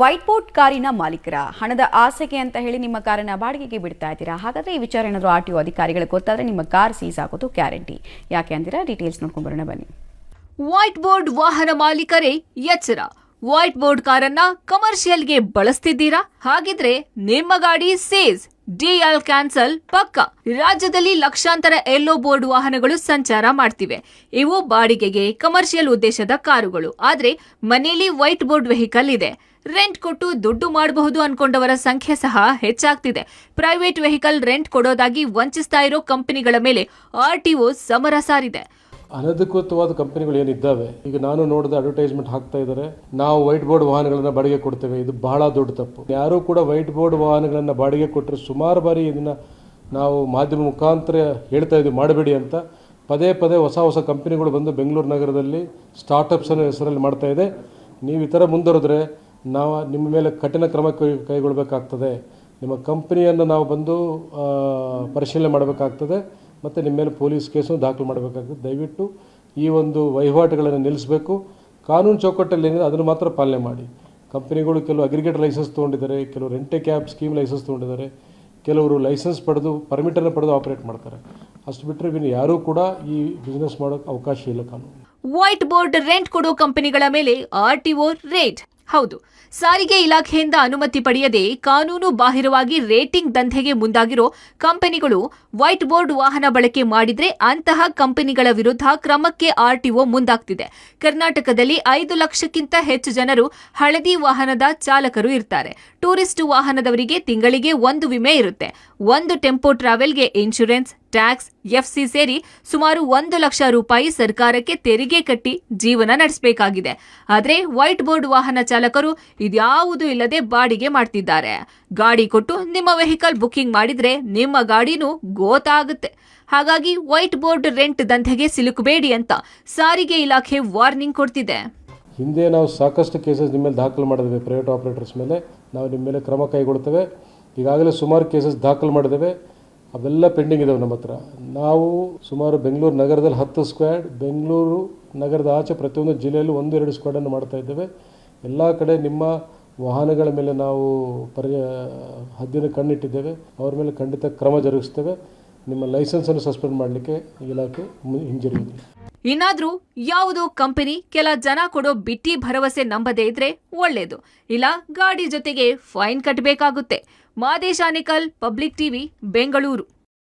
White board ಕಾರಿನ ಮಾಲೀಕರ ಹಣದ ಆಸೆಗೆ ಅಂತ ಹೇಳಿ ನಿಮ್ಮ ಕಾರನ್ನ ಬಾಡಿಗೆಗೆ ಬಿಡ್ತಾ ಇದ್ದೀರಾ. ಹಾಗಾದ್ರೆ ಈ ವಿಚಾರ ಏನಾದರೂ ಆರ್ಟಿಒ ಅಧಿಕಾರಿಗಳಿಗೆ ಗೊತ್ತಾದ್ರೆ ನಿಮ್ಮ ಕಾರ್ ಸೀಸ್ ಆಗೋದು ಗ್ಯಾರಂಟಿ. ಯಾಕೆ ಅಂತೀರಾ? ಡೀಟೇಲ್ಸ್ ನೋಡ್ಕೊಂಡು ಬರೋಣ ಬನ್ನಿ. ವೈಟ್ ಬೋರ್ಡ್ ವಾಹನ ಮಾಲೀಕರೇ ಎಚ್ಚರ. ವೈಟ್ ಬೋರ್ಡ್ ಕಾರನ್ನ ಕಮರ್ಷಿಯಲ್ಗೆ ಬಳಸ್ತಿದ್ದೀರಾ? ಹಾಗಿದ್ರೆ ನಿಮ್ಮ ಗಾಡಿ ಸೇಸ್, ಡಿಎಲ್ ಕ್ಯಾನ್ಸಲ್ ಪಕ್ಕ. ರಾಜ್ಯದಲ್ಲಿ ಲಕ್ಷಾಂತರ ಯೆಲ್ಲೋ ಬೋರ್ಡ್ ವಾಹನಗಳು ಸಂಚಾರ ಮಾಡ್ತಿವೆ. ಇವು ಬಾಡಿಗೆಗೆ ಕಮರ್ಷಿಯಲ್ ಉದ್ದೇಶದ ಕಾರುಗಳು. ಆದ್ರೆ ಮನೆಯಲ್ಲಿ ವೈಟ್ ಬೋರ್ಡ್ ವೆಹಿಕಲ್ ಇದೆ. ರೆಂಟ್ ಕೊಟ್ಟು ದುಡ್ಡು ಮಾಡಬಹುದು ಅನ್ಕೊಂಡವರ ಸಂಖ್ಯೆ ಸಹ ಹೆಚ್ಚಾಗ್ತಿದೆ. ಪ್ರೈವೇಟ್ ವೆಹಿಕಲ್ ರೆಂಟ್ ಕೊಡೋದಾಗಿ ವಂಚಿಸ್ತಾ ಇರೋ ಕಂಪನಿಗಳ ಮೇಲೆ ಆರ್ಟಿಒ ಸಮರ ಸಾರಿದೆ. ಅನಧಿಕೃತವಾದ ಕಂಪನಿಗಳು ಏನಿದ್ದಾವೆ, ಈಗ ನಾನು ನೋಡಿದ ಅಡ್ವರ್ಟೈಸ್ಮೆಂಟ್ ಹಾಕ್ತಾ ಇದ್ದಾರೆ, ನಾವು ವೈಟ್ ಬೋರ್ಡ್ ವಾಹನಗಳನ್ನು ಬಾಡಿಗೆ ಕೊಡ್ತೇವೆ. ಇದು ಬಹಳ ದೊಡ್ಡ ತಪ್ಪು. ಯಾರೂ ಕೂಡ ವೈಟ್ ಬೋರ್ಡ್ ವಾಹನಗಳನ್ನು ಬಾಡಿಗೆ ಕೊಟ್ಟರೆ ಸುಮಾರು ಬಾರಿ ಇದನ್ನು ನಾವು ಮಾಧ್ಯಮ ಮುಖಾಂತರ ಹೇಳ್ತಾ ಇದ್ದೀವಿ, ಮಾಡಬೇಡಿ ಅಂತ. ಪದೇ ಪದೇ ಹೊಸ ಕಂಪನಿಗಳು ಬಂದು ಬೆಂಗಳೂರು ನಗರದಲ್ಲಿ ಸ್ಟಾರ್ಟಪ್ಸ್ ಅನ್ನೋ ಹೆಸರಲ್ಲಿ ಮಾಡ್ತಾ ಇದೆ. ನೀವು ಈ ಥರ ಮುಂದುವರೆದ್ರೆ ನಾವು ನಿಮ್ಮ ಮೇಲೆ ಕಠಿಣ ಕ್ರಮ ಕೈಗೊಳ್ಳಬೇಕಾಗ್ತದೆ. ನಿಮ್ಮ ಕಂಪನಿಯನ್ನು ನಾವು ಬಂದು ಪರಿಶೀಲನೆ ಮಾಡಬೇಕಾಗ್ತದೆ ಮತ್ತು ನಿಮ್ಮ ಮೇಲೆ ಪೊಲೀಸ್ ಕೇಸನ್ನು ದಾಖಲು ಮಾಡಬೇಕಾಗ್ತದೆ. ದಯವಿಟ್ಟು ಈ ಒಂದು ವಹಿವಾಟುಗಳನ್ನು ನಿಲ್ಲಿಸಬೇಕು. ಕಾನೂನು ಚೌಕಟ್ಟಲ್ಲಿ ಏನಿದೆ ಅದನ್ನು ಮಾತ್ರ ಪಾಲನೆ ಮಾಡಿ. ಕಂಪನಿಗಳು ಕೆಲವು ಅಗ್ರಿಗೇಟ್ ಲೈಸೆನ್ಸ್ ತೊಗೊಂಡಿದ್ದಾರೆ, ಕೆಲವು ರೆಂಟೆ ಕ್ಯಾಬ್ ಸ್ಕೀಮ್ ಲೈಸೆನ್ಸ್ ತೊಗೊಂಡಿದ್ದಾರೆ, ಕೆಲವರು ಲೈಸೆನ್ಸ್ ಪಡೆದು ಪರ್ಮಿಟನ್ನು ಪಡೆದು ಆಪರೇಟ್ ಮಾಡ್ತಾರೆ. ಅಷ್ಟು ಬಿಟ್ಟರೆ ಇನ್ನು ಯಾರೂ ಕೂಡ ಈ ಬಿಸ್ನೆಸ್ ಮಾಡೋಕ್ಕೆ ಅವಕಾಶ ಇಲ್ಲ ಕಾನೂನು. ವೈಟ್ ಬೋರ್ಡ್ ರೆಂಟ್ ಕೊಡೋ ಕಂಪನಿಗಳ ಮೇಲೆ ಆರ್ಟಿಒ ರೇಟ್. ಹೌದು, ಸಾರಿಗೆ ಇಲಾಖೆಯಿಂದ ಅನುಮತಿ ಪಡೆಯದೆ ಕಾನೂನು ಬಾಹಿರವಾಗಿ ರೇಟಿಂಗ್ ದಂಧೆಗೆ ಮುಂದಾಗಿರೋ ಕಂಪನಿಗಳು ವೈಟ್ ಬೋರ್ಡ್ ವಾಹನ ಬಳಕೆ ಮಾಡಿದ್ರೆ ಅಂತಹ ಕಂಪನಿಗಳ ವಿರುದ್ಧ ಕ್ರಮಕ್ಕೆ ಆರ್ಟಿಒ ಮುಂದಾಗ್ತಿದೆ. ಕರ್ನಾಟಕದಲ್ಲಿ 5 ಲಕ್ಷಕ್ಕಿಂತ ಹೆಚ್ಚು ಜನರು ಹಳದಿ ವಾಹನದ ಚಾಲಕರು ಇರ್ತಾರೆ. ಟೂರಿಸ್ಟ್ ವಾಹನದವರಿಗೆ ತಿಂಗಳಿಗೆ 1 ವಿಮೆ ಇರುತ್ತೆ. 1 ಟೆಂಪೋ ಟ್ರಾವೆಲ್ಗೆ ಇನ್ಶೂರೆನ್ಸ್, ಟ್ಯಾಕ್ಸ್, ಎಫ್ಸಿ ಸೇರಿ ಸುಮಾರು 1 ಲಕ್ಷ ರೂಪಾಯಿ ಸರ್ಕಾರಕ್ಕೆ ತೆರಿಗೆ ಕಟ್ಟಿ ಜೀವನ ನಡೆಸಬೇಕಾಗಿದೆ. ಆದ್ರೆ ವೈಟ್ ಬೋರ್ಡ್ ವಾಹನ ಚಾಲಕರು ಇದ್ಯಾವುದೂ ಇಲ್ಲದೆ ಬಾಡಿಗೆ ಮಾಡ್ತಿದ್ದಾರೆ. ಗಾಡಿ ಕೊಟ್ಟು ನಿಮ್ಮ ವೆಹಿಕಲ್ ಬುಕಿಂಗ್ ಮಾಡಿದ್ರೆ ನಿಮ್ಮ ಗಾಡಿನೂ ಗೋತಾಗುತ್ತೆ. ಹಾಗಾಗಿ ವೈಟ್ ಬೋರ್ಡ್ ರೆಂಟ್ ದಂಧೆಗೆ ಸಿಲುಕಬೇಡಿ ಅಂತ ಸಾರಿಗೆ ಇಲಾಖೆ ವಾರ್ನಿಂಗ್ ಕೊಡ್ತಿದೆ. ಹಿಂದೆ ನಾವು ಸಾಕಷ್ಟು ಕೇಸಸ್ ನಿಮ್ಮ ಮೇಲೆ ದಾಖಲು ಮಾಡಿದ್ದೇವೆ. ಪ್ರೈವೇಟ್ ಆಪರೇಟರ್ಸ್ ಮೇಲೆ ನಾವು ನಿಮ್ಮ ಮೇಲೆ ಕ್ರಮ ಕೈಗೊಳ್ತೇವೆ. ಈಗಾಗಲೇ ಸುಮಾರು ಕೇಸಸ್ ದಾಖಲು ಮಾಡಿದ್ದೇವೆ. ಅವೆಲ್ಲ ಪೆಂಡಿಂಗ್ ಇದ್ದಾವೆ ನಮ್ಮ ಹತ್ರ. ನಾವು ಸುಮಾರು ಬೆಂಗಳೂರು ನಗರದಲ್ಲಿ 10 ಸ್ಕ್ವಾಡ್, ಬೆಂಗಳೂರು ನಗರದ ಆಚೆ ಪ್ರತಿಯೊಂದು ಜಿಲ್ಲೆಯಲ್ಲೂ 1-2 ಸ್ಕ್ವಾಡನ್ನು ಮಾಡ್ತಾ ಇದ್ದೇವೆ. ಎಲ್ಲ ಕಡೆ ನಿಮ್ಮ ವಾಹನಗಳ ಮೇಲೆ ನಾವು ಹದ್ದಿನ ಕಣ್ಣಿಟ್ಟಿದ್ದೇವೆ. ಅವ್ರ ಮೇಲೆ ಖಂಡಿತ ಕ್ರಮ ಜರುಗಿಸ್ತೇವೆ. ನಿಮ್ಮ ಲೈಸೆನ್ಸನ್ನು ಸಸ್ಪೆಂಡ್ ಮಾಡಲಿಕ್ಕೆ ಇಲಾಖೆ ಹಿಂಜರಿಯುವುದಿಲ್ಲ. ಇನ್ನಾದ್ರೂ ಯಾವುದೋ ಕಂಪನಿ ಕೆಲ ಜನ ಕೊಡೋ ಬಿಟ್ಟಿ ಭರವಸೆ ನಂಬದೇ ಇದ್ರೆ ಒಳ್ಳೇದು. ಇಲ್ಲ ಗಾಡಿ ಜೊತೆಗೆ ಫೈನ್ ಕಟ್ಟಬೇಕಾಗುತ್ತೆ. Madesh Anekal, public TV, Bengaluru.